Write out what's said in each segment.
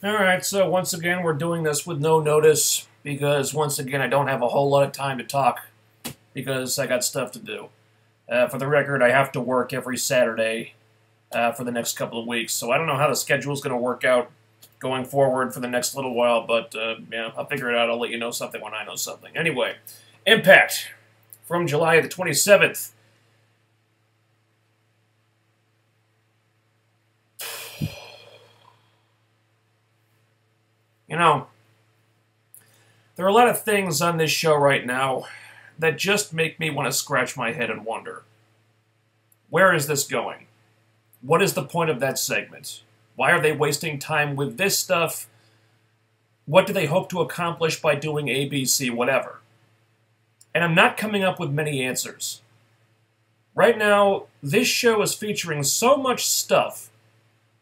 Alright, so once again, we're doing this with no notice because, once again, I don't have a whole lot of time to talk because I got stuff to do. For the record, I have to work every Saturday for the next couple of weeks, so I don't know how the schedule is going to work out going forward for the next little while, but yeah, I'll figure it out. I'll let you know something when I know something. Anyway, Impact from July the 27th. You know, there are a lot of things on this show right now that just make me want to scratch my head and wonder, where is this going? What is the point of that segment? Why are they wasting time with this stuff? What do they hope to accomplish by doing ABC, whatever? And I'm not coming up with many answers. Right now, this show is featuring so much stuff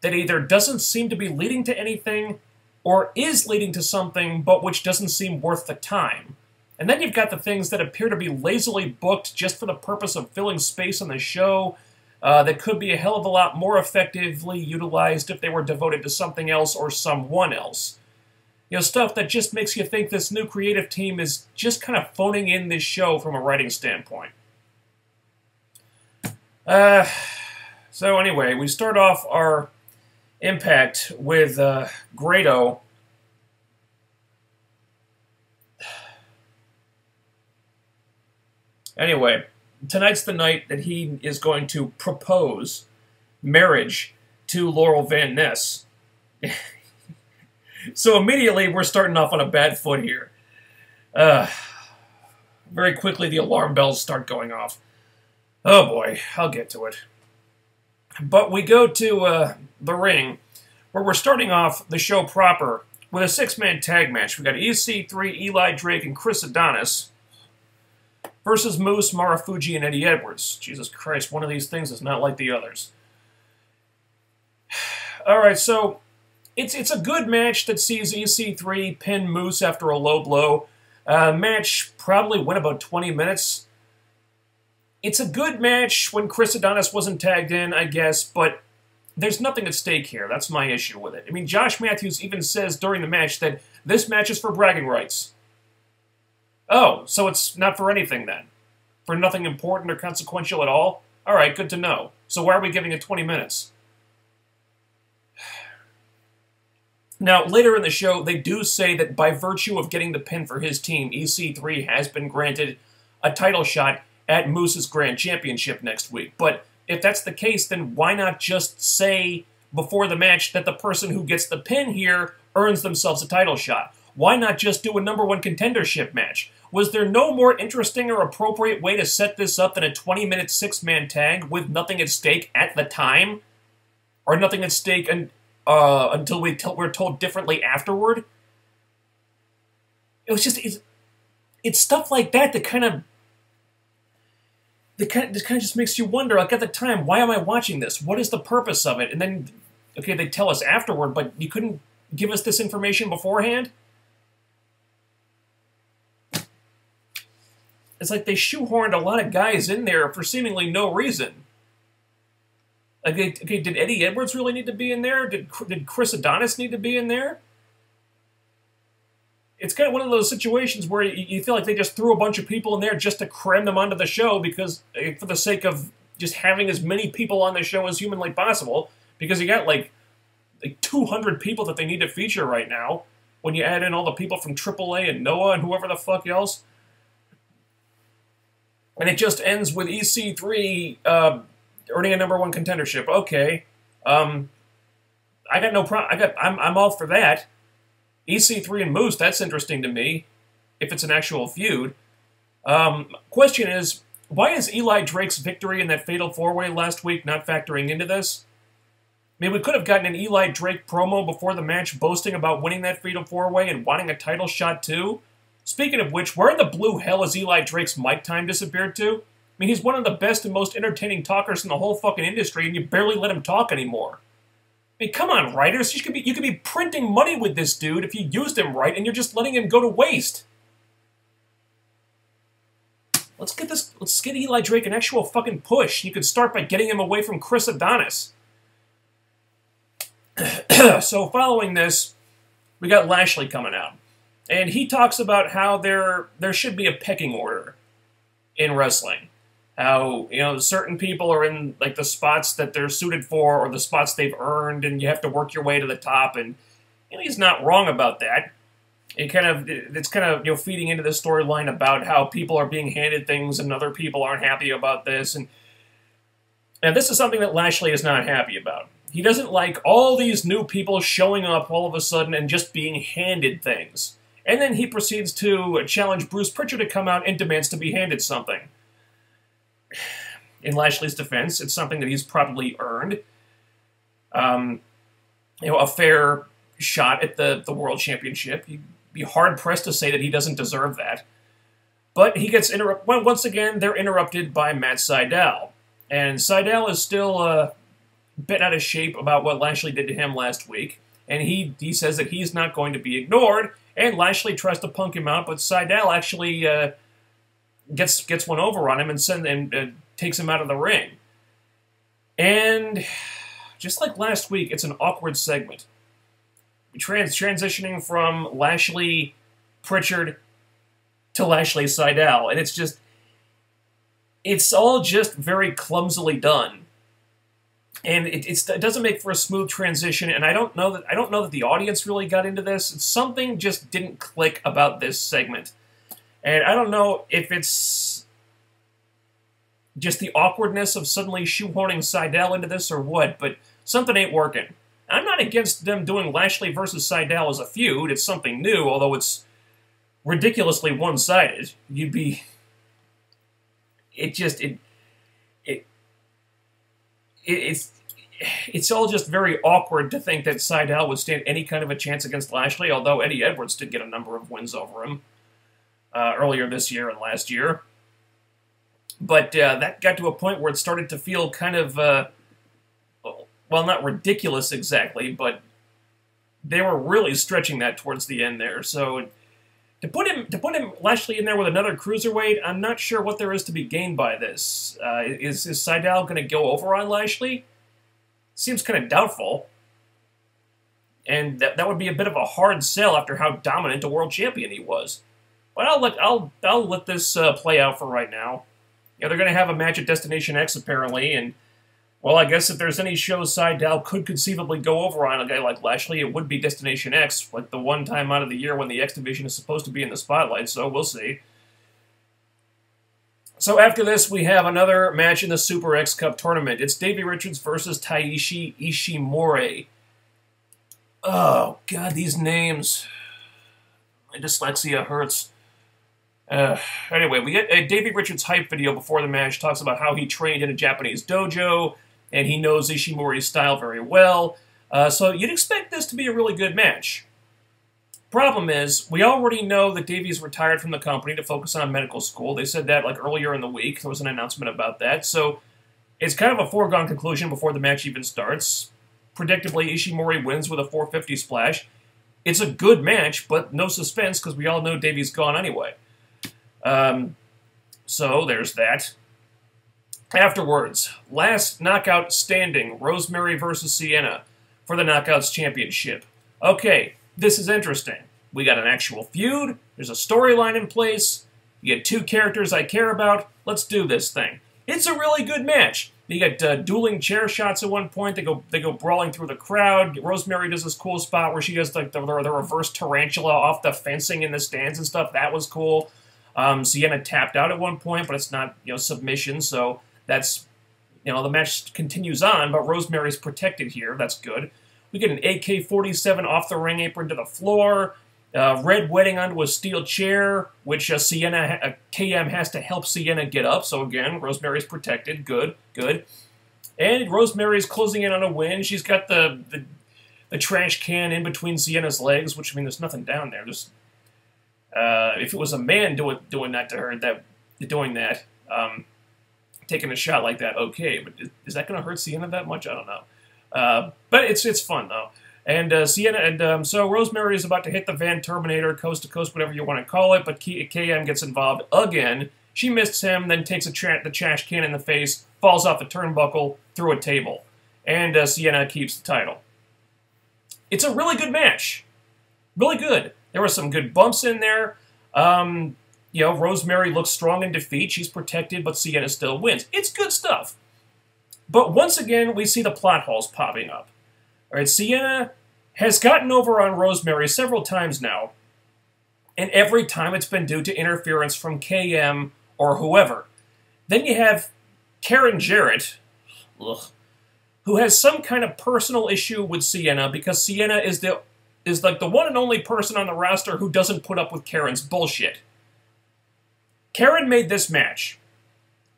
that either doesn't seem to be leading to anything or is leading to something, but which doesn't seem worth the time. And then you've got the things that appear to be lazily booked just for the purpose of filling space on the show, that could be a hell of a lot more effectively utilized if they were devoted to something else or someone else. You know, stuff that just makes you think this new creative team is just kind of phoning in this show from a writing standpoint. So anyway, we start off our Impact with Grado. Anyway, tonight's the night that he is going to propose marriage to Laurel Van Ness. So immediately we're starting off on a bad foot here. Very quickly the alarm bells start going off. Oh boy, I'll get to it. But we go to the ring, where we're starting off the show proper with a six-man tag match. We got EC3, Eli Drake, and Chris Adonis versus Moose, Marufuji, and Eddie Edwards. Jesus Christ, one of these things is not like the others. Alright, so it's a good match that sees EC3 pin Moose after a low blow. Match probably went about 20 minutes. It's a good match when Chris Adonis wasn't tagged in, I guess, but there's nothing at stake here. That's my issue with it. I mean, Josh Matthews even says during the match that this match is for bragging rights. Oh, so it's not for anything then? For nothing important or consequential at all? Alright, good to know. So why are we giving it 20 minutes? Now, later in the show, they do say that by virtue of getting the pin for his team, EC3 has been granted a title shot at Moose's Grand Championship next week. But if that's the case, then why not just say before the match that the person who gets the pin here earns themselves a title shot? Why not just do a #1 contendership match? Was there no more interesting or appropriate way to set this up than a 20-minute six-man tag with nothing at stake at the time? Or nothing at stake until we're told differently afterward? It was just... It's stuff like that that kind of just makes you wonder, like, at the time, why am I watching this? What is the purpose of it? And then, okay, they tell us afterward, but you couldn't give us this information beforehand? It's like they shoehorned a lot of guys in there for seemingly no reason. Okay, did Eddie Edwards really need to be in there? Did Chris Adonis need to be in there? It's kind of one of those situations where you feel like they just threw a bunch of people in there just to cram them onto the show because, for the sake of just having as many people on the show as humanly possible, because you got like 200 people that they need to feature right now, when you add in all the people from AAA and Noah and whoever the fuck else. And it just ends with EC3 earning a #1 contendership. Okay, I got no problem. I'm all for that. EC3 and Moose, that's interesting to me, if it's an actual feud. Question is, why is Eli Drake's victory in that Fatal 4-Way last week not factoring into this? I mean, we could have gotten an Eli Drake promo before the match boasting about winning that Fatal 4-Way and wanting a title shot too. Speaking of which, where in the blue hell has Eli Drake's mic time disappeared to? I mean, he's one of the best and most entertaining talkers in the whole fucking industry, and you barely let him talk anymore. I mean, come on, writers. You could be printing money with this dude if you used him right, and you're just letting him go to waste. Let's get Eli Drake an actual fucking push. You could start by getting him away from Chris Adonis. So following this, we got Lashley coming out. And he talks about how there should be a pecking order in wrestling. How, certain people are in, like, the spots that they're suited for or the spots they've earned, and you have to work your way to the top. And he's not wrong about that. It's kind of feeding into the storyline about how people are being handed things and other people aren't happy about this. And this is something that Lashley is not happy about. He doesn't like all these new people showing up all of a sudden and just being handed things. And then he proceeds to challenge Bruce Pritchard to come out and demands to be handed something. In Lashley's defense, it's something that he's probably earned. A fair shot at the World Championship. You'd be hard-pressed to say that he doesn't deserve that. But he gets interrupted. Well, once again, they're interrupted by Matt Sidel. And Sidel is still a bit out of shape about what Lashley did to him last week. And he says that he's not going to be ignored. And Lashley tries to punk him out, but Sidel actually gets one over on him and takes him out of the ring. And just like last week, it's an awkward segment. Transitioning from Lashley Pritchard to Lashley Sidel, and it's all just very clumsily done. And it doesn't make for a smooth transition, and I don't know that the audience really got into this. Something just didn't click about this segment. And I don't know if it's just the awkwardness of suddenly shoehorning Sidel into this or what, but something ain't working. I'm not against them doing Lashley versus Sidel as a feud. It's something new, although it's ridiculously one-sided. It's all just very awkward to think that Sidel would stand any kind of a chance against Lashley, although Eddie Edwards did get a number of wins over him earlier this year and last year. But that got to a point where it started to feel kind of, well, not ridiculous exactly, but they were really stretching that towards the end there. So to put him Lashley in there with another cruiserweight, I'm not sure what there is to be gained by this. Is Sidel going to go over on Lashley? Seems kind of doubtful. And that would be a bit of a hard sell after how dominant a world champion he was. But I'll let this play out for right now. They're going to have a match at Destination X apparently, and well, I guess if there's any shows Sidel could conceivably go over on a guy like Lashley, it would be Destination X, like the one time out of the year when the X Division is supposed to be in the spotlight, so we'll see. So after this, we have another match in the Super X Cup tournament. It's Davey Richards versus Taishi Ishimori. Oh, God, these names. My dyslexia hurts. Anyway, we get a Davey Richards hype video before the match. Talks about how he trained in a Japanese dojo, and he knows Ishimori's style very well. So you'd expect this to be a really good match. Problem is, we already know that Davey's retired from the company to focus on medical school. They said that like earlier in the week. There was an announcement about that. So it's kind of a foregone conclusion before the match even starts. Predictably, Ishimori wins with a 450 splash. It's a good match, but no suspense because we all know Davey's gone anyway. So there's that. Afterwards, last knockout standing, Rosemary versus Sienna for the Knockouts Championship. Okay, this is interesting. We got an actual feud, there's a storyline in place, you get two characters I care about, let's do this thing. It's a really good match. You got dueling chair shots at one point, they go brawling through the crowd. Rosemary does this cool spot where she does like the reverse tarantula off the fencing in the stands and stuff, that was cool. Sienna tapped out at one point, but it's not, submission, so that's, the match continues on, but Rosemary's protected here, that's good. We get an AK-47 off the ring apron to the floor, Red wedding onto a steel chair, which KM has to help Sienna get up, so again, Rosemary's protected, good. And Rosemary's closing in on a win, she's got the trash can in between Sienna's legs, which, there's nothing down there, just... if it was a man doing that to her, taking a shot like that, okay, but is that going to hurt Sienna that much? I don't know. But it's fun, though. And so Rosemary is about to hit the Van Terminator, coast to coast, whatever you want to call it, but KM gets involved again. She misses him, then takes the trash can in the face, falls off the turnbuckle, through a table. And Sienna keeps the title. It's a really good match. Really good. There were some good bumps in there. You know, Rosemary looks strong in defeat. She's protected, but Sienna still wins. It's good stuff. But once again, we see the plot holes popping up. All right, Sienna has gotten over on Rosemary several times now, and every time it's been due to interference from KM or whoever. Then you have Karen Jarrett, who has some kind of personal issue with Sienna because Sienna is like the one and only person on the roster who doesn't put up with Karen's bullshit. Karen made this match.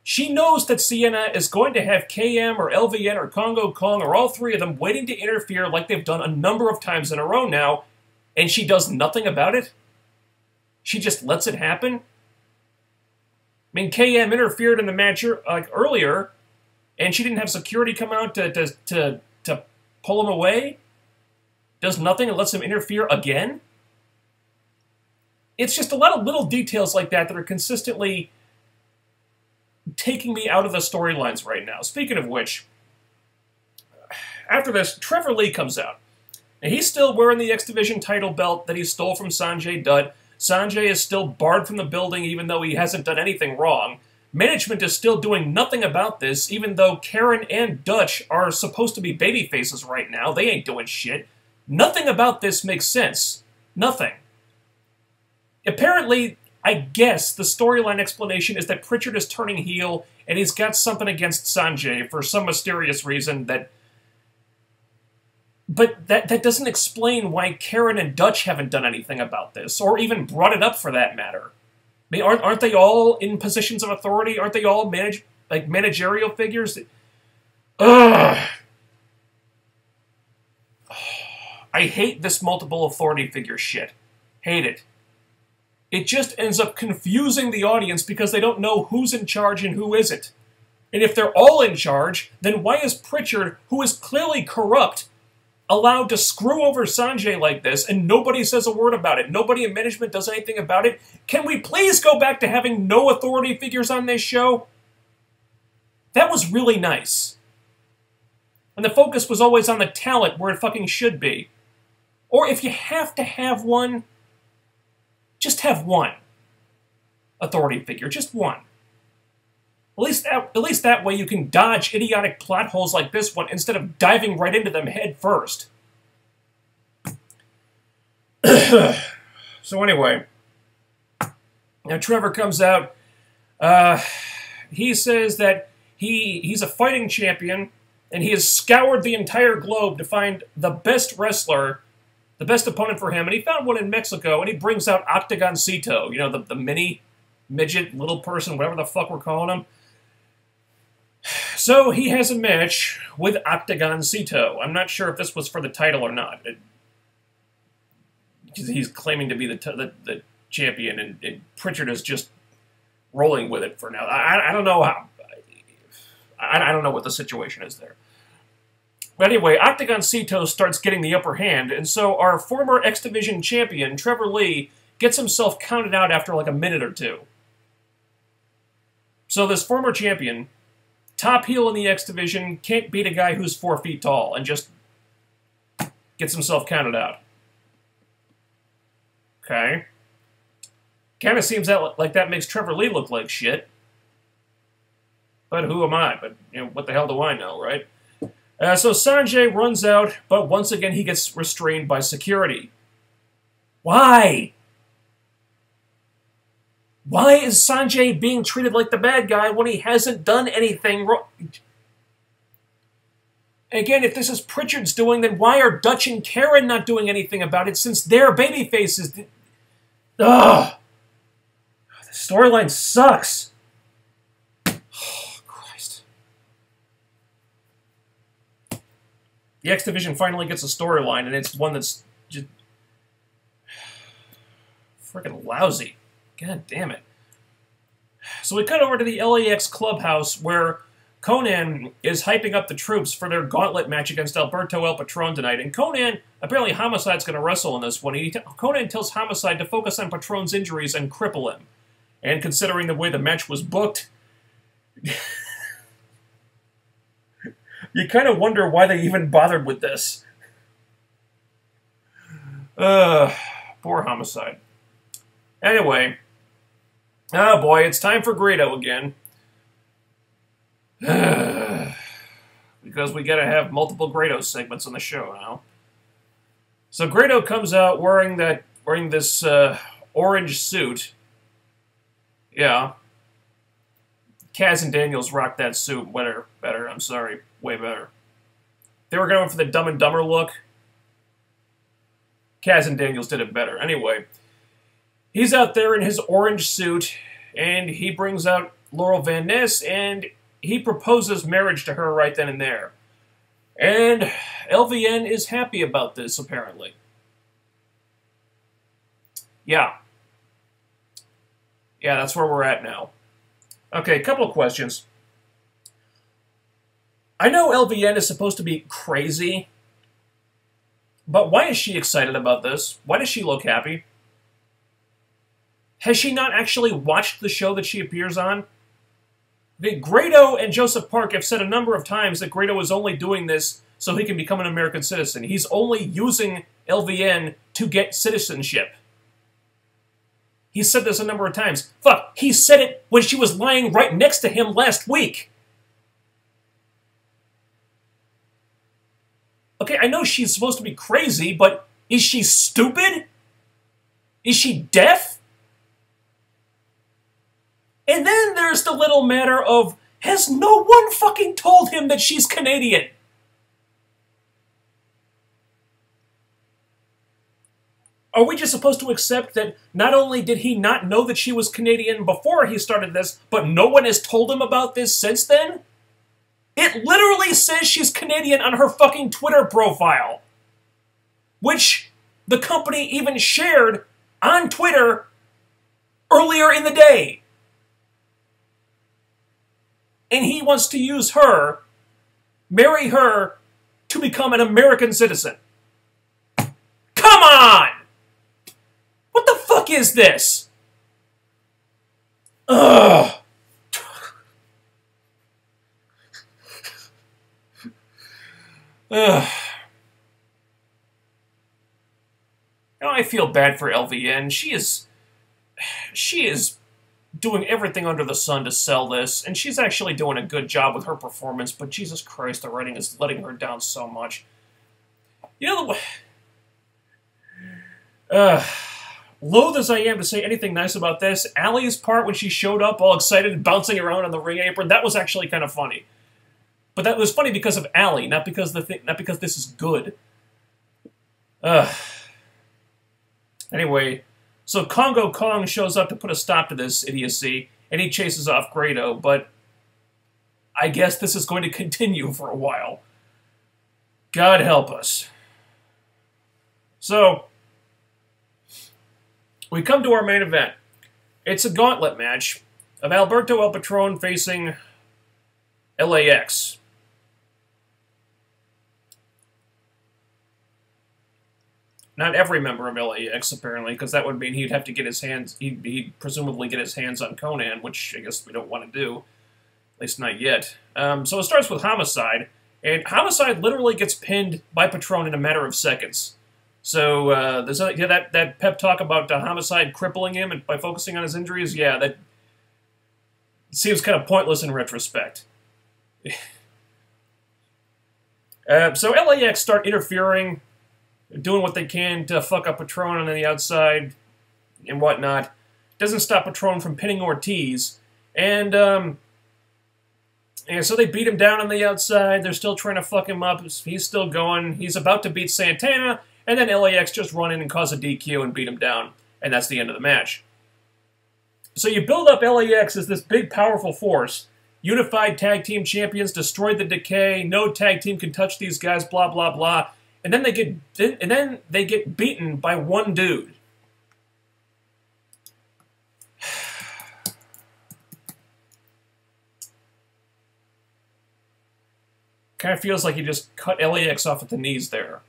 She knows that Sienna is going to have KM or LVN or Congo Kong or all three of them waiting to interfere like they've done a number of times in a row now, and she does nothing about it? She just lets it happen? I mean, KM interfered in the match earlier, and she didn't have security come out to pull him away? Does nothing and lets him interfere again? It's just a lot of little details like that that are consistently taking me out of the storylines right now. Speaking of which, after this, Trevor Lee comes out. And he's still wearing the X Division title belt that he stole from Sanjay Dutt. Sanjay is still barred from the building even though he hasn't done anything wrong. Management is still doing nothing about this, even though Karen and Dutch are supposed to be babyfaces right now. They ain't doing shit. Nothing about this makes sense. Nothing. Apparently, I guess the storyline explanation is that Pritchard is turning heel and he's got something against Sanjay for some mysterious reason that... But that doesn't explain why Karen and Dutch haven't done anything about this, or even brought it up for that matter. I mean, aren't they all in positions of authority? Aren't they all managerial figures? Ugh! I hate this multiple authority figure shit. Hate it. It just ends up confusing the audience because they don't know who's in charge and who isn't. And if they're all in charge, then why is Pritchard, who is clearly corrupt, allowed to screw over Sanjay like this and nobody says a word about it? Nobody in management does anything about it? Can we please go back to having no authority figures on this show? That was really nice. And the focus was always on the talent where it fucking should be. Or if you have to have one, just have one authority figure, just one. At least that way you can dodge idiotic plot holes like this one instead of diving right into them head first. So anyway, now Trevor comes out. He says that he's a fighting champion and he has scoured the entire globe to find the best wrestler, the best opponent for him, and he found one in Mexico, and he brings out Octagoncito, you know, the mini, midget, little person, whatever the fuck we're calling him. So he has a match with Octagoncito. I'm not sure if this was for the title or not. Because he's claiming to be the champion, and Pritchard is just rolling with it for now. I don't know how. I don't know what the situation is there. But anyway, Octagoncito starts getting the upper hand, and so our former X Division champion, Trevor Lee, gets himself counted out after like a minute or two. So this former champion, top heel in the X Division, can't beat a guy who's 4 feet tall, and just gets himself counted out. Okay. Kind of seems like that makes Trevor Lee look like shit. But who am I? But, you know, what the hell do I know, right? So Sanjay runs out, but once again he gets restrained by security. Why? Why is Sanjay being treated like the bad guy when he hasn't done anything wrong? Again, if this is Pritchard's doing, then why are Dutch and Karen not doing anything about it since they're babyfaces? Ugh! The storyline sucks. The X Division finally gets a storyline, and it's one that's just freaking lousy. God damn it. So we cut over to the LAX clubhouse where Conan is hyping up the troops for their gauntlet match against Alberto El Patron tonight. And Conan, apparently Homicide's going to wrestle in this one. Conan tells Homicide to focus on Patron's injuries and cripple him. And considering the way the match was booked, you kind of wonder why they even bothered with this. Poor Homicide. Anyway. Oh boy, it's time for Grado again. Because we gotta have multiple Grado segments on the show now. So Grado comes out wearing this orange suit. Yeah. Kaz and Daniels rocked that suit better. I'm sorry, way better. They were going for the Dumb and Dumber look. Kaz and Daniels did it better. Anyway, he's out there in his orange suit, and he brings out Laurel Van Ness, and he proposes marriage to her right then and there. And LVN is happy about this, apparently. Yeah. Yeah, that's where we're at now. Okay, a couple of questions. I know LVN is supposed to be crazy, but why is she excited about this? Why does she look happy? Has she not actually watched the show that she appears on? Grado and Joseph Park have said a number of times that Grado is only doing this so he can become an American citizen. He's only using LVN to get citizenship. He said this a number of times. Fuck, he said it when she was lying right next to him last week. Okay, I know she's supposed to be crazy, but is she stupid? Is she deaf? And then there's the little matter of, has no one fucking told him that she's Canadian? Are we just supposed to accept that not only did he not know that she was Canadian before he started this, but no one has told him about this since then? It literally says she's Canadian on her fucking Twitter profile. Which the company even shared on Twitter earlier in the day. And he wants to use her, marry her, to become an American citizen. Come on! What the fuck is this? Ugh. Ugh. Now I feel bad for LVN. She is doing everything under the sun to sell this, and she's actually doing a good job with her performance, but Jesus Christ, the writing is letting her down so much. You know the way... loath as I am to say anything nice about this, Allie's part when she showed up all excited and bouncing around on the ring apron, that was actually kind of funny. But that was funny because of Allie, not because this is good. Anyway, so Congo Kong shows up to put a stop to this idiocy, and he chases off Grado, but I guess this is going to continue for a while. God help us. So, we come to our main event. It's a gauntlet match of Alberto El Patron facing LAX. Not every member of LAX, apparently, because that would mean he'd have to get his hands... He'd presumably get his hands on Conan, which I guess we don't want to do. At least not yet. So it starts with Homicide, and Homicide literally gets pinned by Patron in a matter of seconds. So there's that pep talk about Homicide crippling him and by focusing on his injuries. Yeah, that seems kind of pointless in retrospect. So LAX start interfering, doing what they can to fuck up Patron on the outside and whatnot. Doesn't stop Patron from pinning Ortiz. And so they beat him down on the outside. They're still trying to fuck him up. He's still going. He's about to beat Santana. And then LAX just run in and cause a DQ and beat him down. And that's the end of the match. So you build up LAX as this big, powerful force. Unified tag team champions, destroyed the Decay. No tag team can touch these guys, blah, blah, blah. And then they get beaten by one dude. Kind of feels like you just cut LAX off at the knees there.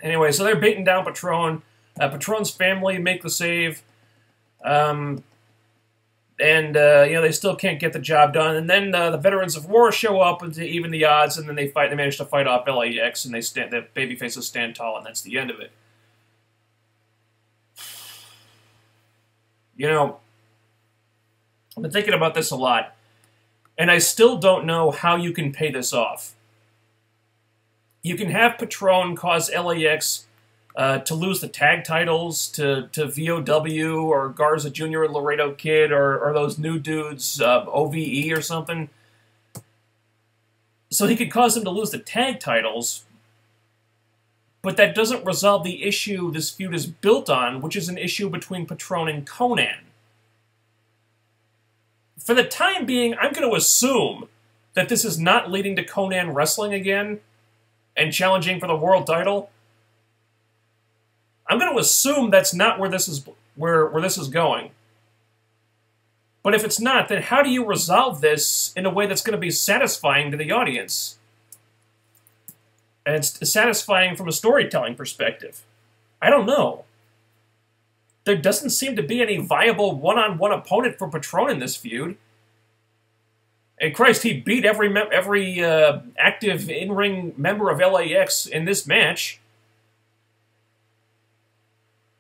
Anyway, so they're beating down Patron. Patron's family make the save. and they still can't get the job done. And then the Veterans of War show up to even the odds, and then they manage to fight off LAX, and the babyfaces stand tall, and that's the end of it. I've been thinking about this a lot, and I still don't know how you can pay this off. You can have Patron cause LAX to lose the tag titles to VOW or Garza Jr. and Laredo Kid or those new dudes, OVE or something. So he could cause them to lose the tag titles, but that doesn't resolve the issue this feud is built on, which is an issue between Patron and Conan. For the time being, I'm going to assume that this is not leading to Conan wrestling again and challenging for the world title. I'm going to assume that's not where this is going. But if it's not, then how do you resolve this in a way that's going to be satisfying to the audience? And it's satisfying from a storytelling perspective. I don't know. There doesn't seem to be any viable one-on-one opponent for Patron in this feud. And Christ, he beat every active in-ring member of LAX in this match.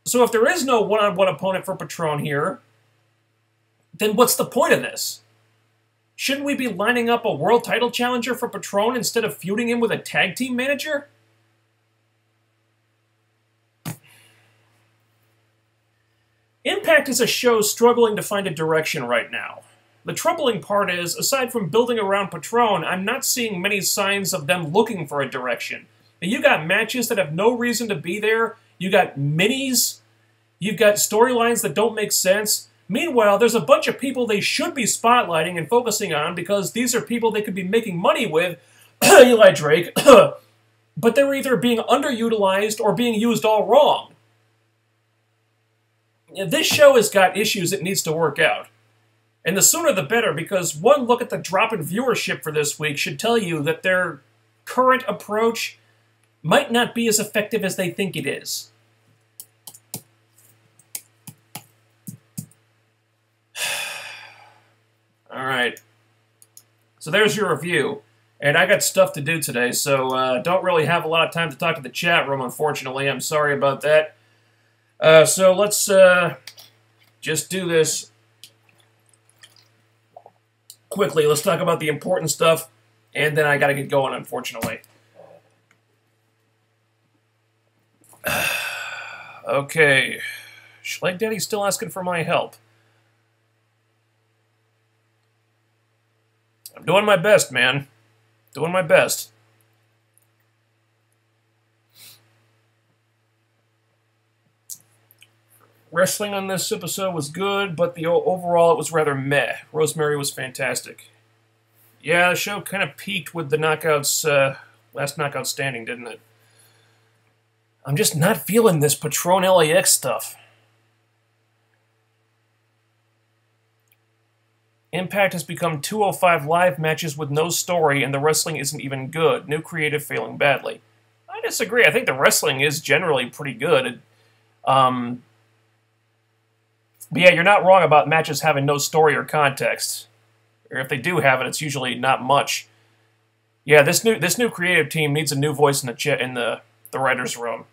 So if there is no one-on-one opponent for Patron here, then what's the point of this? Shouldn't we be lining up a world title challenger for Patron instead of feuding him with a tag team manager? Impact is a show struggling to find a direction right now. The troubling part is, aside from building around Patron, I'm not seeing many signs of them looking for a direction. Now, you got matches that have no reason to be there, you got minis, you've got storylines that don't make sense. Meanwhile, there's a bunch of people they should be spotlighting and focusing on because these are people they could be making money with, Eli Drake, but they're either being underutilized or being used all wrong. This show has got issues it needs to work out. And the sooner the better, because one look at the drop in viewership for this week should tell you that their current approach might not be as effective as they think it is. Alright. So there's your review. And I got stuff to do today, so don't really have a lot of time to talk to the chat room, unfortunately. I'm sorry about that. So let's just do this quickly. Let's talk about the important stuff, and then I gotta get going, unfortunately. Okay. Schleg Daddy's still asking for my help. I'm doing my best, man. Doing my best. Wrestling on this episode was good, but overall it was rather meh. Rosemary was fantastic. Yeah, the show kind of peaked with the knockouts, last knockout standing, didn't it? I'm just not feeling this Patron LAX stuff. Impact has become 205 Live matches with no story, and the wrestling isn't even good. New creative failing badly. I disagree. I think the wrestling is generally pretty good. But yeah, you're not wrong about matches having no story or context. Or if they do have it, it's usually not much. Yeah, this new creative team needs a new voice in the writers' room.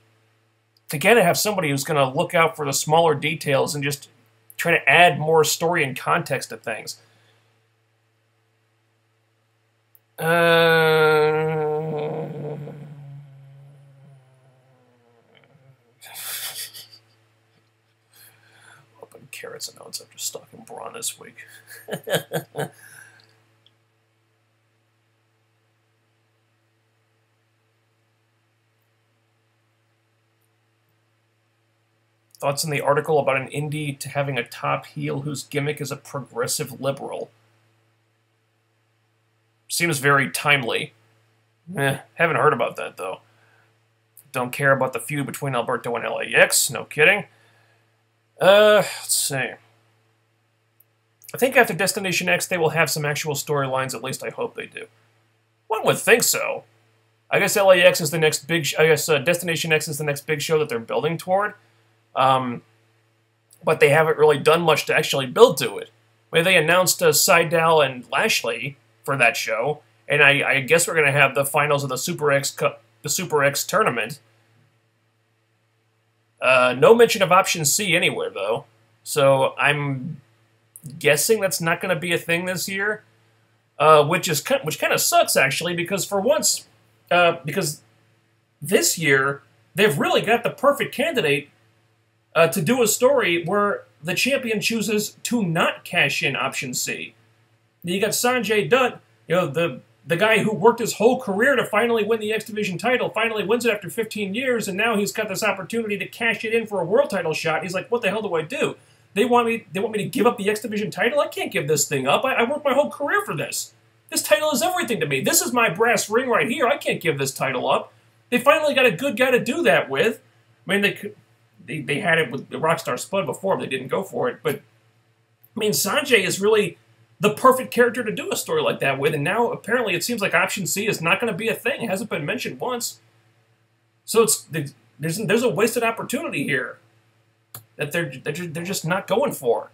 To get to have somebody who's going to look out for the smaller details and just try to add more story and context to things. Carrots and notes after stalking Braun this week. Thoughts in the article about an indie to having a top heel whose gimmick is a progressive liberal. Seems very timely. Haven't heard about that, though. Don't care about the feud between Alberto and LAX, no kidding. Let's see. I think after Destination X, they will have some actual storylines. At least I hope they do. One would think so. I guess LAX is the next big. I guess Destination X is the next big show that they're building toward. But they haven't really done much to actually build to it. I mean, they announced Sidel and Lashley for that show, and I guess we're going to have the finals of the Super X tournament. No mention of Option C anywhere, though. So I'm guessing that's not going to be a thing this year, which kind of sucks, actually, because for once, because this year, they've really got the perfect candidate to do a story where the champion chooses to not cash in Option C. You got Sanjay Dutt, the guy who worked his whole career to finally win the X Division title, finally wins it after 15 years, and now he's got this opportunity to cash it in for a world title shot. He's like, what the hell do I do? They want me to give up the X Division title? I can't give this thing up. I worked my whole career for this. This title is everything to me. This is my brass ring right here. I can't give this title up. They finally got a good guy to do that with. I mean, they had it with the Rockstar Spud before, but they didn't go for it. But, I mean, Sanjay is really the perfect character to do a story like that with, and now apparently it seems like Option C is not going to be a thing. It hasn't been mentioned once. So there's a wasted opportunity here that they're just not going for.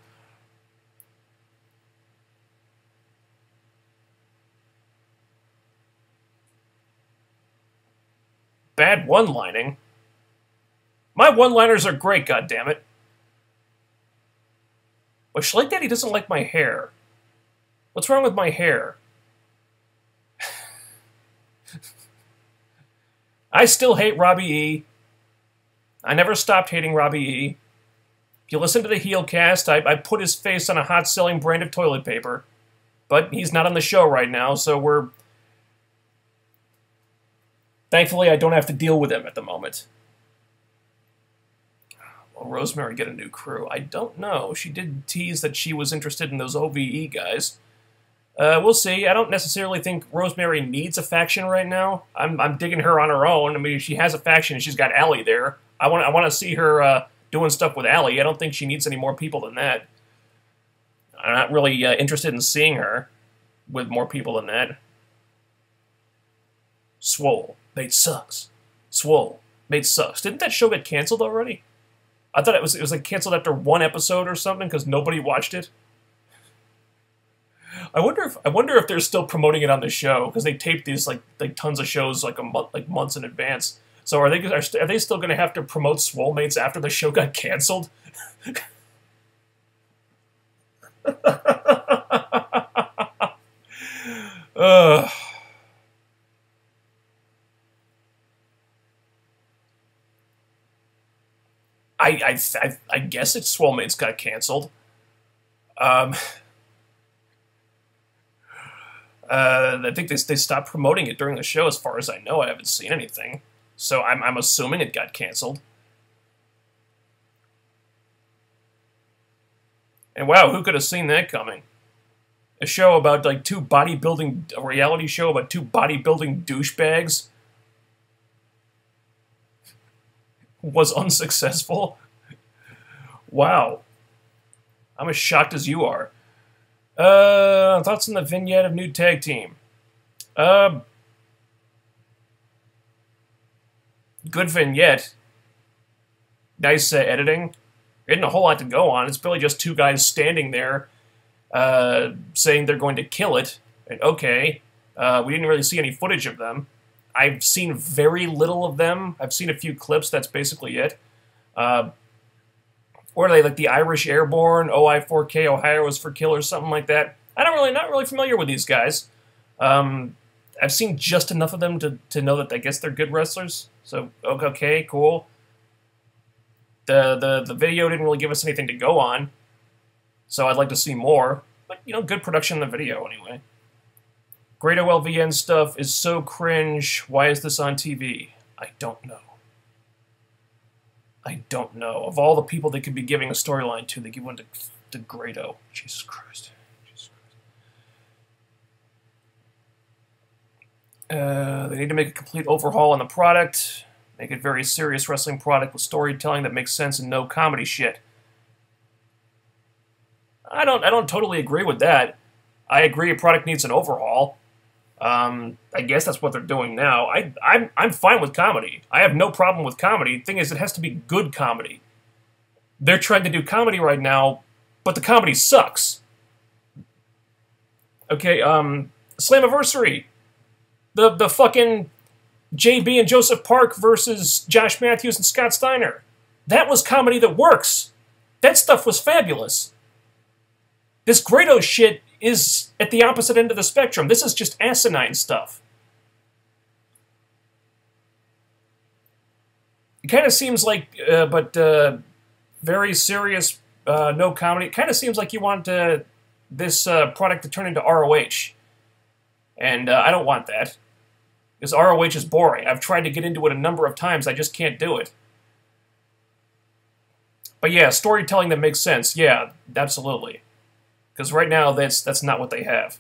Bad one-lining. My one-liners are great, goddammit. But Schlag Daddy doesn't like my hair. What's wrong with my hair? I still hate Robbie E. I never stopped hating Robbie E. If you listen to the HeelCast, I put his face on a hot-selling brand of toilet paper. But he's not on the show right now, so we're... Thankfully, I don't have to deal with him at the moment. Will Rosemary get a new crew? I don't know. She did tease that she was interested in those OVE guys. We'll see. I don't necessarily think Rosemary needs a faction right now. I'm digging her on her own. I mean, she has a faction and she's got Allie there. I want to see her doing stuff with Allie. I don't think she needs any more people than that. I'm not really interested in seeing her with more people than that. Swole. Mate sucks. Swole. Mate sucks. Didn't that show get canceled already? I thought it was like canceled after one episode or something because nobody watched it. I wonder if they're still promoting it on the show because they taped these like tons of shows like months in advance. So are they still going to have to promote Swole Mates after the show got canceled? I guess it's Swole Mates got canceled. I think they stopped promoting it during the show, as far as I know. I haven't seen anything, so I'm assuming it got canceled. And wow, who could have seen that coming? A show about like a reality show about two bodybuilding douchebags was unsuccessful. Wow, I'm as shocked as you are. Thoughts on the vignette of new tag team? Good vignette. Nice editing. There isn't a whole lot to go on. It's really just two guys standing there saying they're going to kill it. And okay, we didn't really see any footage of them. I've seen very little of them. I've seen a few clips. That's basically it. Or are they like the Irish Airborne, OI4K, Ohio is for Killers, something like that? Not really familiar with these guys. I've seen just enough of them to know that I guess they're good wrestlers. So okay, cool. The video didn't really give us anything to go on, so I'd like to see more. But good production in the video anyway. Grado LVN stuff is so cringe. Why is this on TV? I don't know. I don't know. Of all the people they could be giving a storyline to, they give one to Grado. Jesus Christ. They need to make a complete overhaul on the product. Make it a very serious wrestling product with storytelling that makes sense and no comedy shit. I don't totally agree with that. I agree a product needs an overhaul. I guess that's what they're doing now. I'm fine with comedy. I have no problem with comedy. The thing is, it has to be good comedy. They're trying to do comedy right now, but the comedy sucks. Okay, Slammiversary. The fucking JB and Joseph Park versus Josh Matthews and Scott Steiner. That was comedy that works. That stuff was fabulous. This Grado shit is at the opposite end of the spectrum. This is just asinine stuff. It kind of seems like, very serious, no comedy. It kind of seems like you want this product to turn into ROH. And I don't want that. Because ROH is boring. I've tried to get into it a number of times. I just can't do it. But yeah, storytelling that makes sense. Yeah, absolutely. Because right now, that's not what they have.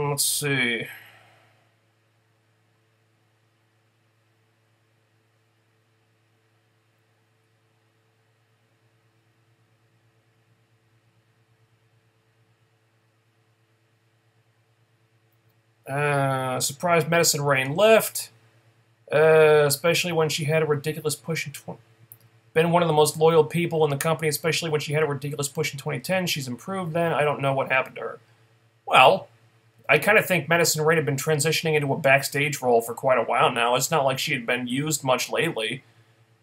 Let's see. Surprised Madison Rayne left, especially when she had a ridiculous push in been one of the most loyal people in the company, especially when she had a ridiculous push in 2010. She's improved then. I don't know what happened to her. Well, I kind of think Madison Rayne had been transitioning into a backstage role for quite a while now. It's not like she had been used much lately.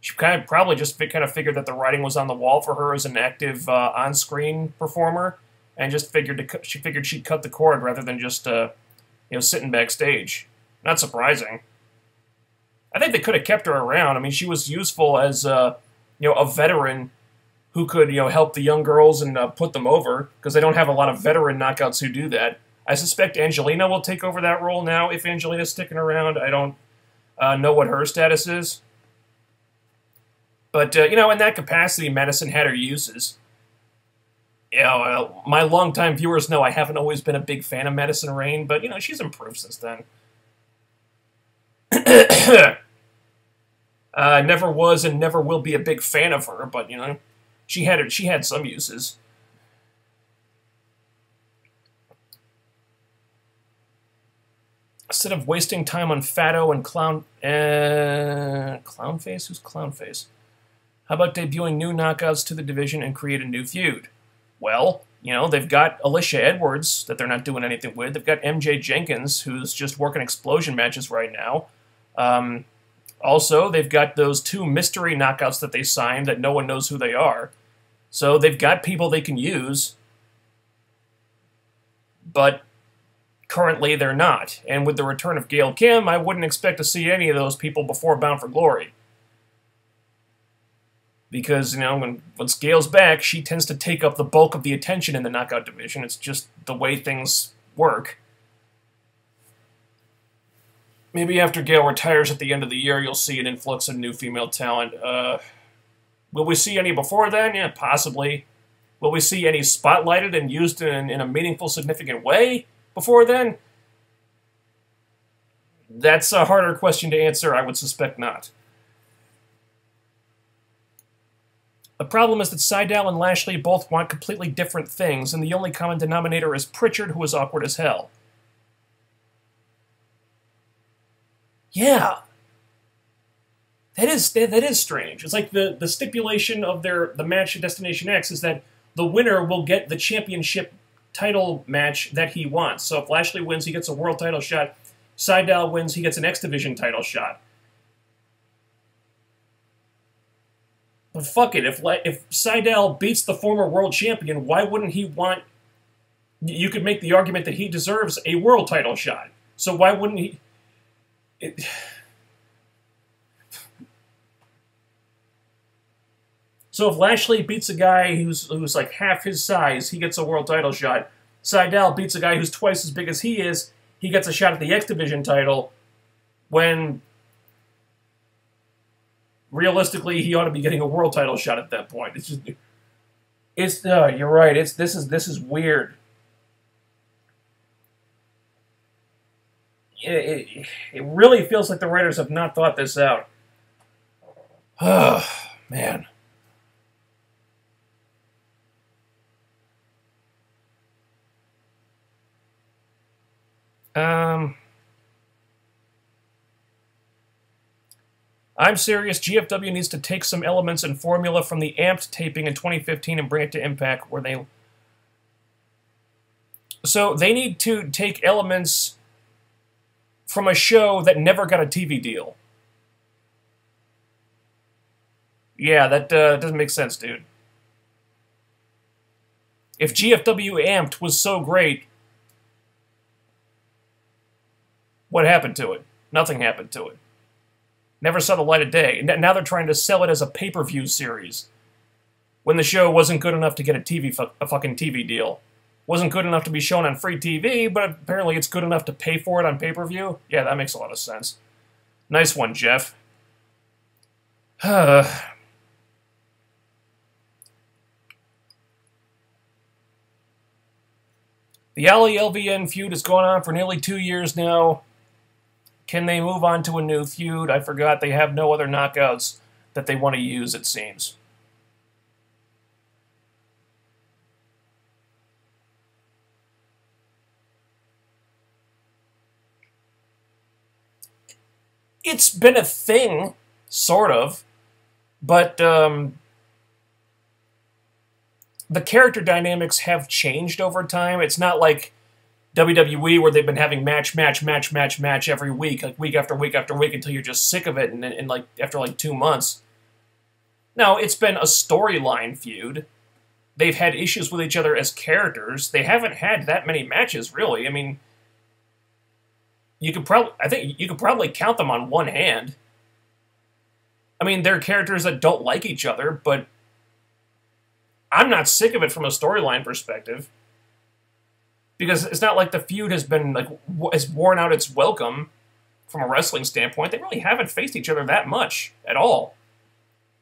She kind of probably just figured that the writing was on the wall for her as an active on-screen performer, and just she figured she'd cut the cord rather than just sitting backstage. Not surprising. I think they could have kept her around. I mean, she was useful as a veteran who could help the young girls and put them over, because they don't have a lot of veteran knockouts who do that. I suspect Angelina will take over that role now if Angelina's sticking around. I don't know what her status is. But, in that capacity, Madison had her uses. My longtime viewers know I haven't always been a big fan of Madison Rayne, but, she's improved since then. Never was and never will be a big fan of her, but, she had some uses. Instead of wasting time on Fatto and Clownface? Who's Clownface? How about debuting new knockouts to the division and create a new feud? Well, they've got Alicia Edwards that they're not doing anything with. They've got MJ Jenkins, who's just working explosion matches right now. Also, they've got those 2 mystery knockouts that they signed that no one knows who they are. So they've got people they can use, but currently they're not. And with the return of Gail Kim, I wouldn't expect to see any of those people before Bound for Glory. Because, once Gail's back, she tends to take up the bulk of the attention in the knockout division. It's just the way things work. Maybe after Gail retires at the end of the year, you'll see an influx of new female talent. Will we see any before then? Yeah, possibly. Will we see any spotlighted and used in a meaningful, significant way before then? That's a harder question to answer. I would suspect not. The problem is that Sidel and Lashley both want completely different things, and the only common denominator is Pritchard, who is awkward as hell. Yeah. That is strange. It's like the stipulation of the match at Destination X is that the winner will get the championship title match that he wants. So if Lashley wins, he gets a world title shot. Sidel wins, he gets an X Division title shot. But fuck it, if Sidel beats the former world champion, why wouldn't he want... You could make the argument that he deserves a world title shot. So why wouldn't he... So if Lashley beats a guy who's like half his size, he gets a world title shot. Sidel beats a guy who's twice as big as he is, he gets a shot at the X Division title, when... realistically, he ought to be getting a world title shot at that point. You're right. This is weird. It really feels like the writers have not thought this out. Oh, man. I'm serious. GFW needs to take some elements and formula from the Amped taping in 2015 and bring it to Impact, where they... So they need to take elements from a show that never got a TV deal. Yeah, that doesn't make sense, dude. If GFW Amped was so great, what happened to it? Nothing happened to it. Never saw the light of day. Now they're trying to sell it as a pay-per-view series, when the show wasn't good enough to get a fucking TV deal. Wasn't good enough to be shown on free TV, but apparently it's good enough to pay for it on pay-per-view? Yeah, that makes a lot of sense. Nice one, Jeff. The Ali LVN feud has gone on for nearly 2 years now. Can they move on to a new feud? I forgot they have no other knockouts that they want to use, it seems. It's been a thing, sort of, but the character dynamics have changed over time. It's not like WWE where they've been having match every week, like week after week after week, until you're just sick of it and like after like 2 months. No, it's been a storyline feud. They've had issues with each other as characters. They haven't had that many matches, really. I mean, I think you could probably count them on one hand. I mean, they're characters that don't like each other, but I'm not sick of it from a storyline perspective. Because it's not like the feud has been, like, has worn out its welcome from a wrestling standpoint. They really haven't faced each other that much at all.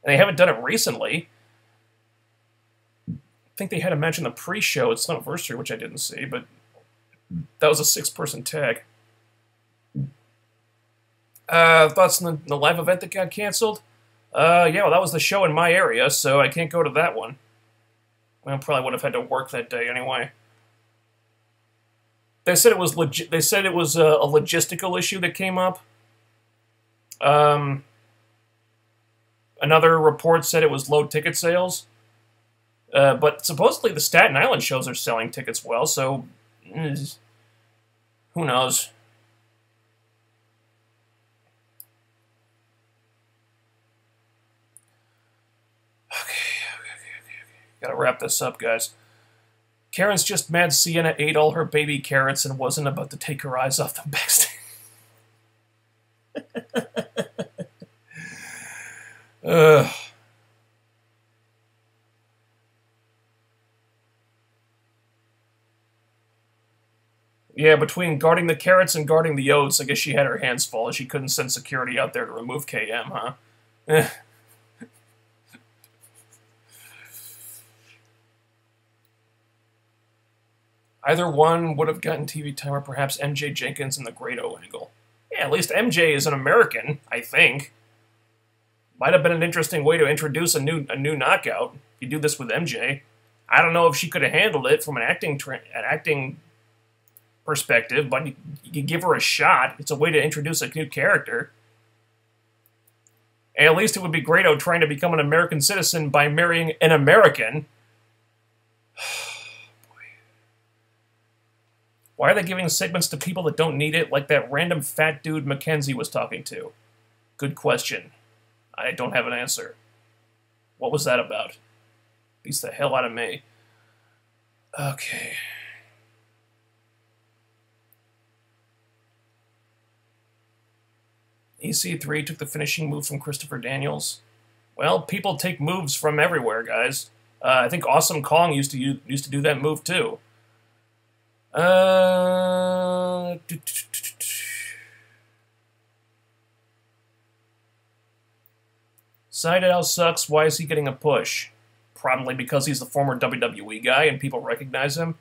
And they haven't done it recently. I think they had a match in the pre-show at Slammiversary, which I didn't see, but that was a 6-person tag. Thoughts on the live event that got canceled? Yeah, well, that was the show in my area, so I can't go to that one. I probably would have had to work that day anyway. They said it was They said it was a logistical issue that came up. Another report said it was low ticket sales. But supposedly the Staten Island shows are selling tickets well, so who knows? Gotta wrap this up, guys. Karen's just mad Sienna ate all her baby carrots and wasn't about to take her eyes off them backstage. Yeah, between guarding the carrots and guarding the oats, I guess she had her hands full as she couldn't send security out there to remove KM, huh? Either one would have gotten TV time, or perhaps MJ Jenkins in the Grado angle. Yeah, at least MJ is an American, I think. Might have been an interesting way to introduce a new knockout. You do this with MJ. I don't know if she could have handled it from an acting perspective, but you give her a shot. It's a way to introduce a new character. And at least it would be Grado trying to become an American citizen by marrying an American. Why are they giving segments to people that don't need it, like that random fat dude Mackenzie was talking to? Good question. I don't have an answer. What was that about? Beats the hell out of me. Okay. EC3 took the finishing move from Christopher Daniels. Well, people take moves from everywhere, guys. I think Awesome Kong used to do that move too. Sidel sucks. Why is he getting a push? Probably because he's the former WWE guy and people recognize him.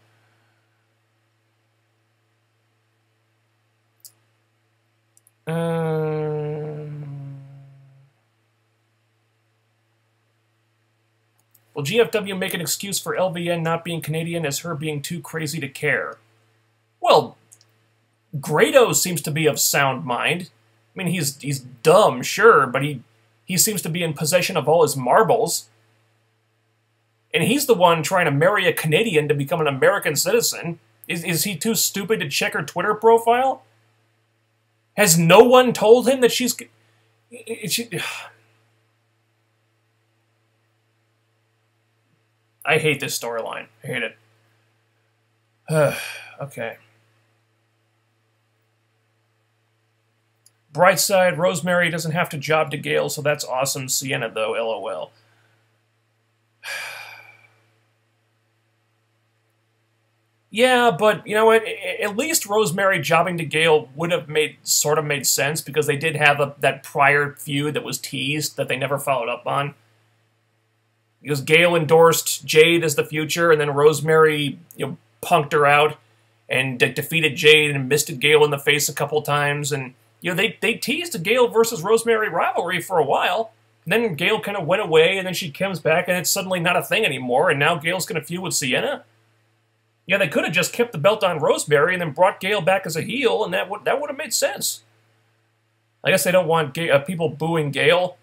Will GFW make an excuse for LVN not being Canadian as her being too crazy to care? Well, Grado seems to be of sound mind. I mean, he's dumb, sure, but he seems to be in possession of all his marbles. And he's the one trying to marry a Canadian to become an American citizen. Is he too stupid to check her Twitter profile? Has no one told him that she's... I hate this storyline. I hate it. Okay. Bright side, Rosemary doesn't have to job to Gale, so that's awesome. Sienna, though, LOL. Yeah, but you know what? At least Rosemary jobbing to Gale would have sort of made sense, because they did have that prior feud that was teased that they never followed up on. Because Gale endorsed Jade as the future, and then Rosemary, punked her out and defeated Jade and misted Gale in the face a couple times, and they teased a Gale versus Rosemary rivalry for a while. And then Gale kind of went away, and then she comes back, and it's suddenly not a thing anymore, and now Gale's going to feud with Sienna? Yeah, they could have just kept the belt on Rosemary and then brought Gale back as a heel, and that would have made sense. I guess they don't want people booing Gale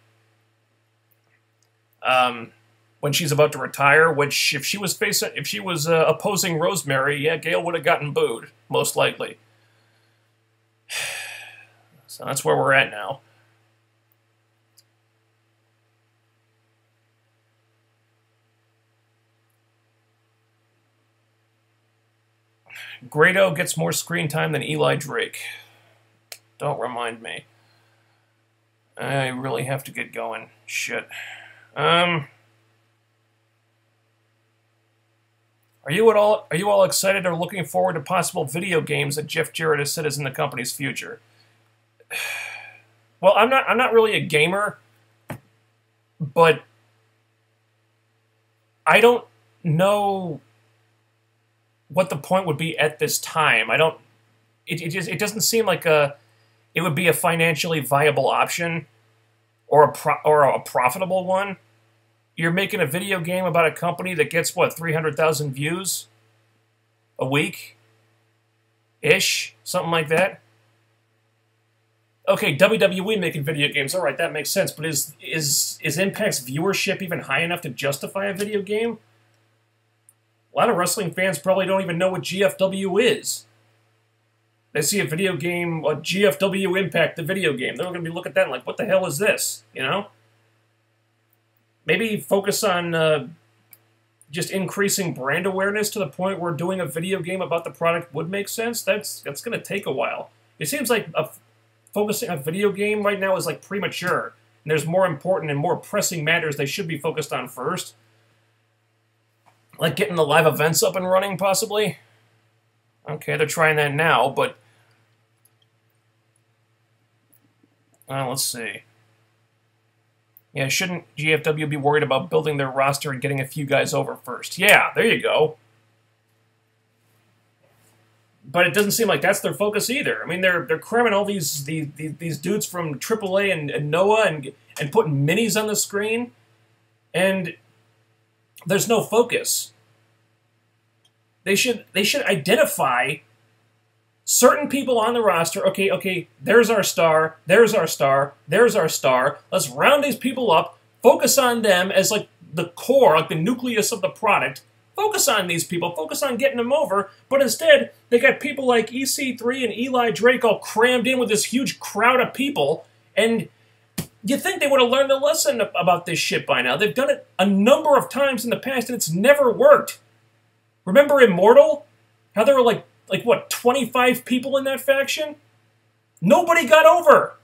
when she's about to retire. Which, if she was opposing Rosemary, yeah, Gale would have gotten booed, most likely. So that's where we're at now. Grado gets more screen time than Eli Drake. Don't remind me. I really have to get going. Shit. Are you all excited or looking forward to possible video games that Jeff Jarrett has said is in the company's future? Well, I'm not really a gamer, but I don't know what the point would be at this time. It doesn't seem like it would be a financially viable option or a profitable one. You're making a video game about a company that gets, what, 300,000 views a week? Ish? Something like that? Okay, WWE making video games, alright, that makes sense, but is Impact's viewership even high enough to justify a video game? A lot of wrestling fans probably don't even know what GFW is. They see a video game, a GFW Impact, the video game. They're going to be looking at that and like, what the hell is this? Maybe focus on just increasing brand awareness to the point where doing a video game about the product would make sense. That's going to take a while. It seems like focusing on a video game right now is like premature. And there's more important and more pressing matters they should be focused on first. Like getting the live events up and running, possibly. Okay, they're trying that now, but... let's see. Yeah, shouldn't GFW be worried about building their roster and getting a few guys over first? Yeah, there you go. But it doesn't seem like that's their focus either. I mean, they're cramming all these dudes from AAA and Noah and putting minis on the screen, and there's no focus. They should identify certain people on the roster. Okay, there's our star, there's our star, there's our star. Let's round these people up, focus on them as like the core, like the nucleus of the product. Focus on these people, focus on getting them over, but instead, they got people like EC3 and Eli Drake all crammed in with this huge crowd of people, and you think they would have learned a lesson about this shit by now. They've done it a number of times in the past, and it's never worked. Remember Immortal? How there were like what, 25 people in that faction? Nobody got over!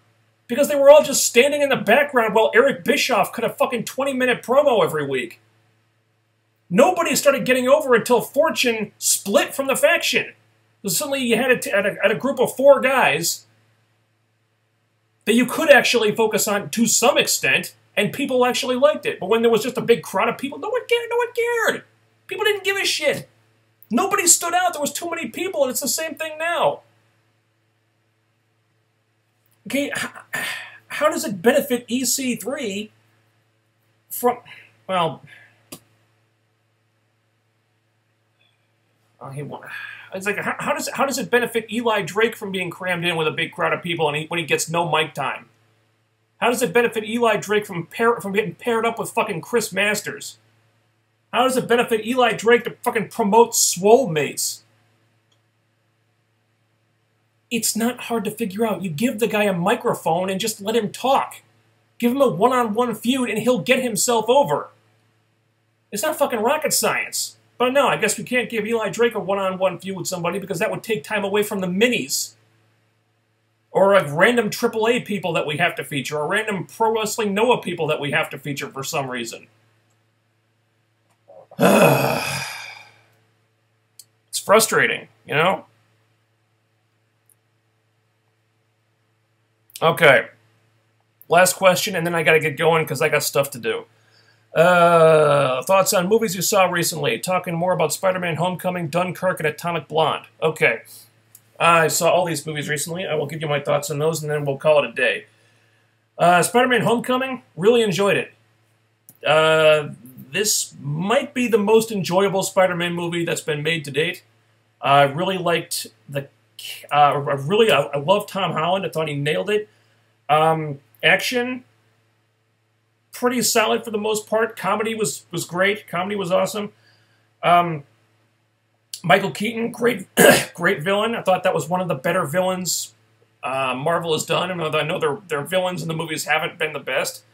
Because they were all just standing in the background while Eric Bischoff cut a fucking 20-minute promo every week. Nobody started getting over until Fortune split from the faction. So suddenly you had a group of 4 guys that you could actually focus on to some extent, and people actually liked it. But when there was just a big crowd of people, no one cared. People didn't give a shit. Nobody stood out. There was too many people, and it's the same thing now. Okay, how does it benefit EC3 from... Well... It's like how does it benefit Eli Drake from being crammed in with a big crowd of people and when he gets no mic time? How does it benefit Eli Drake from getting paired up with fucking Chris Masters? How does it benefit Eli Drake to fucking promote Swole Mates? It's not hard to figure out. You give the guy a microphone and just let him talk. Give him a one-on-one feud and he'll get himself over. It's not fucking rocket science. But no, I guess we can't give Eli Drake a one-on-one feud with somebody because that would take time away from the minis. Or like random AAA people that we have to feature, or random Pro Wrestling Noah people that we have to feature for some reason. It's frustrating, you know? Okay. Last question, and then I gotta get going because I got stuff to do. Thoughts on movies you saw recently? Talking more about Spider-Man Homecoming, Dunkirk, and Atomic Blonde. Okay. I saw all these movies recently. I will give you my thoughts on those, and then we'll call it a day. Spider-Man Homecoming, really enjoyed it. This might be the most enjoyable Spider-Man movie that's been made to date. I really liked I love Tom Holland. I thought he nailed it. Action, pretty solid for the most part. Comedy was great. Comedy was awesome. Michael Keaton, great great villain. I thought that was one of the better villains Marvel has done. I know their villains in the movies haven't been the best.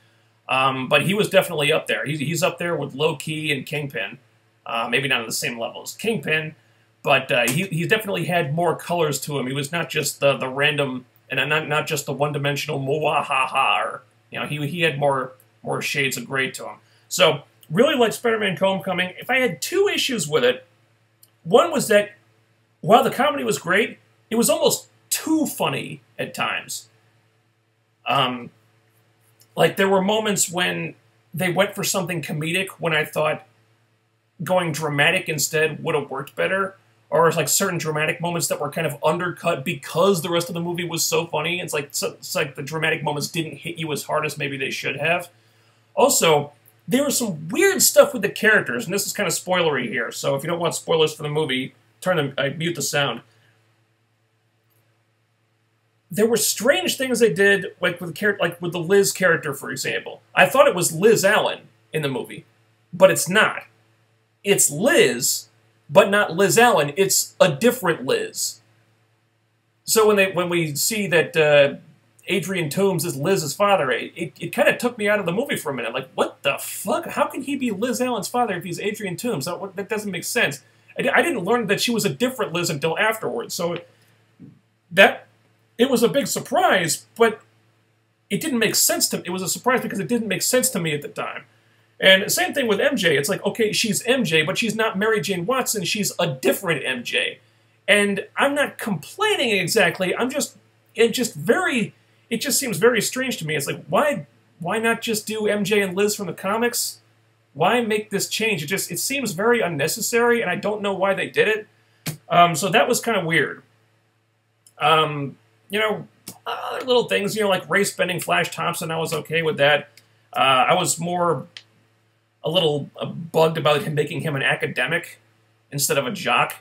But he was definitely up there. He's up there with Low-Key and Kingpin. Maybe not on the same level as Kingpin, but he definitely had more colors to him. He was not just the random, and not just the one-dimensional moa-ha-ha. Or, you know, he had more shades of gray to him. So, really liked Spider-Man Homecoming. If I had two issues with it, one was that while the comedy was great, it was almost too funny at times. Like, there were moments when they went for something comedic when I thought going dramatic instead would have worked better. Or, like, certain dramatic moments that were kind of undercut because the rest of the movie was so funny. It's like the dramatic moments didn't hit you as hard as maybe they should have. Also, there was some weird stuff with the characters, and this is kind of spoilery here, so if you don't want spoilers for the movie, mute the sound. There were strange things they did, like with the Liz character, for example. I thought it was Liz Allen in the movie, but it's not. It's Liz, but not Liz Allen. It's a different Liz. So when we see that Adrian Toomes is Liz's father, it kind of took me out of the movie for a minute. Like, what the fuck? How can he be Liz Allen's father if he's Adrian Toomes? That doesn't make sense. I didn't learn that she was a different Liz until afterwards. So it was a big surprise, but it didn't make sense to me. It was a surprise because it didn't make sense to me at the time. And same thing with MJ. It's like, okay, she's MJ, but she's not Mary Jane Watson. She's a different MJ. And I'm not complaining exactly. It just seems very strange to me. It's like, why not just do MJ and Liz from the comics? Why make this change? It seems very unnecessary, and I don't know why they did it. So that was kind of weird. You know, other little things, you know, like race-bending Flash Thompson, I was okay with that. I was a little bugged about him making him an academic instead of a jock.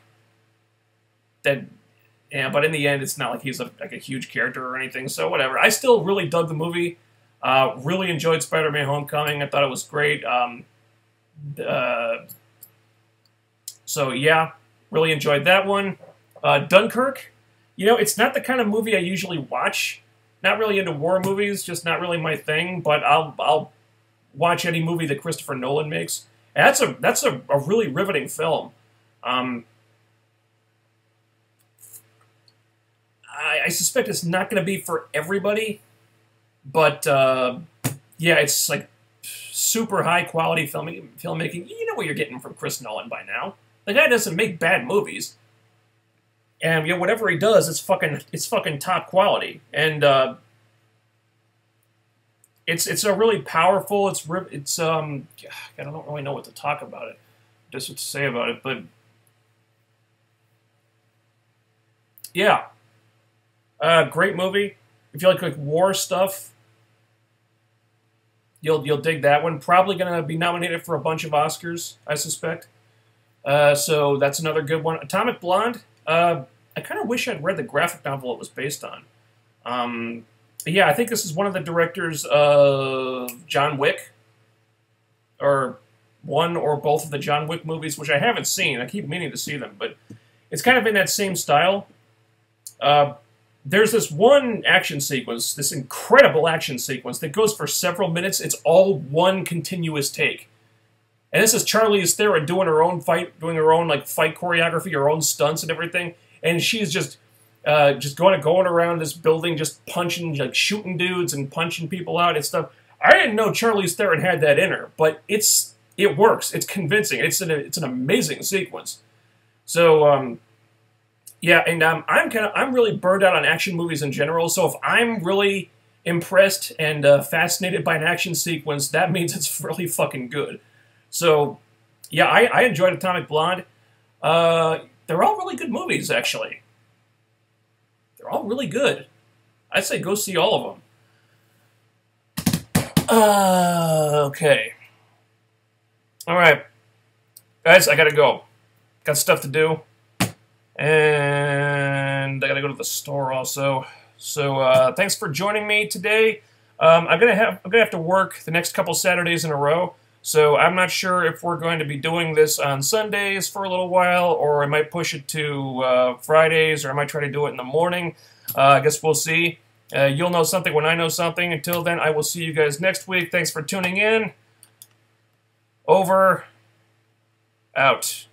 Yeah, but in the end, it's not like he's a huge character or anything, so whatever. I still really dug the movie. Really enjoyed Spider-Man Homecoming. I thought it was great. So, yeah, really enjoyed that one. Dunkirk, you know, it's not the kind of movie I usually watch. Not really into war movies, just not really my thing, but I'll watch any movie that Christopher Nolan makes. And that's a really riveting film. I suspect it's not going to be for everybody, but yeah, it's like super high quality filmmaking. You know what you're getting from Chris Nolan by now. The guy doesn't make bad movies, and you know, whatever he does, it's fucking top quality. And it's a really powerful. I don't really know what to talk about it, just what to say about it, but yeah. Great movie. If you like war stuff, you'll dig that one. Probably going to be nominated for a bunch of Oscars, I suspect. So that's another good one. Atomic Blonde. I kind of wish I'd read the graphic novel it was based on. But yeah, I think this is one of the directors of John Wick, or one or both of the John Wick movies, which I haven't seen. I keep meaning to see them, but it's kind of in that same style. There's this one action sequence, this incredible action sequence that goes for several minutes. It's all one continuous take. And this is Charlize Theron doing her own fight, doing her own like fight choreography, her own stunts and everything. And she's just going around this building, just punching, like shooting dudes and punching people out and stuff. I didn't know Charlize Theron had that in her, but it works. It's convincing. It's an amazing sequence. So yeah, and I'm really burned out on action movies in general. So if I'm really impressed and fascinated by an action sequence, that means it's really fucking good. So yeah, I enjoyed Atomic Blonde. They're all really good movies, actually. They're all really good. I'd say go see all of them. Okay. All right. Guys, I gotta go. Got stuff to do. And I gotta go to the store also. So thanks for joining me today. I'm gonna have to work the next couple Saturdays in a row. So I'm not sure if we're going to be doing this on Sundays for a little while, or I might push it to Fridays, or I might try to do it in the morning. I guess we'll see. You'll know something when I know something. Until then, I will see you guys next week. Thanks for tuning in. Over. Out.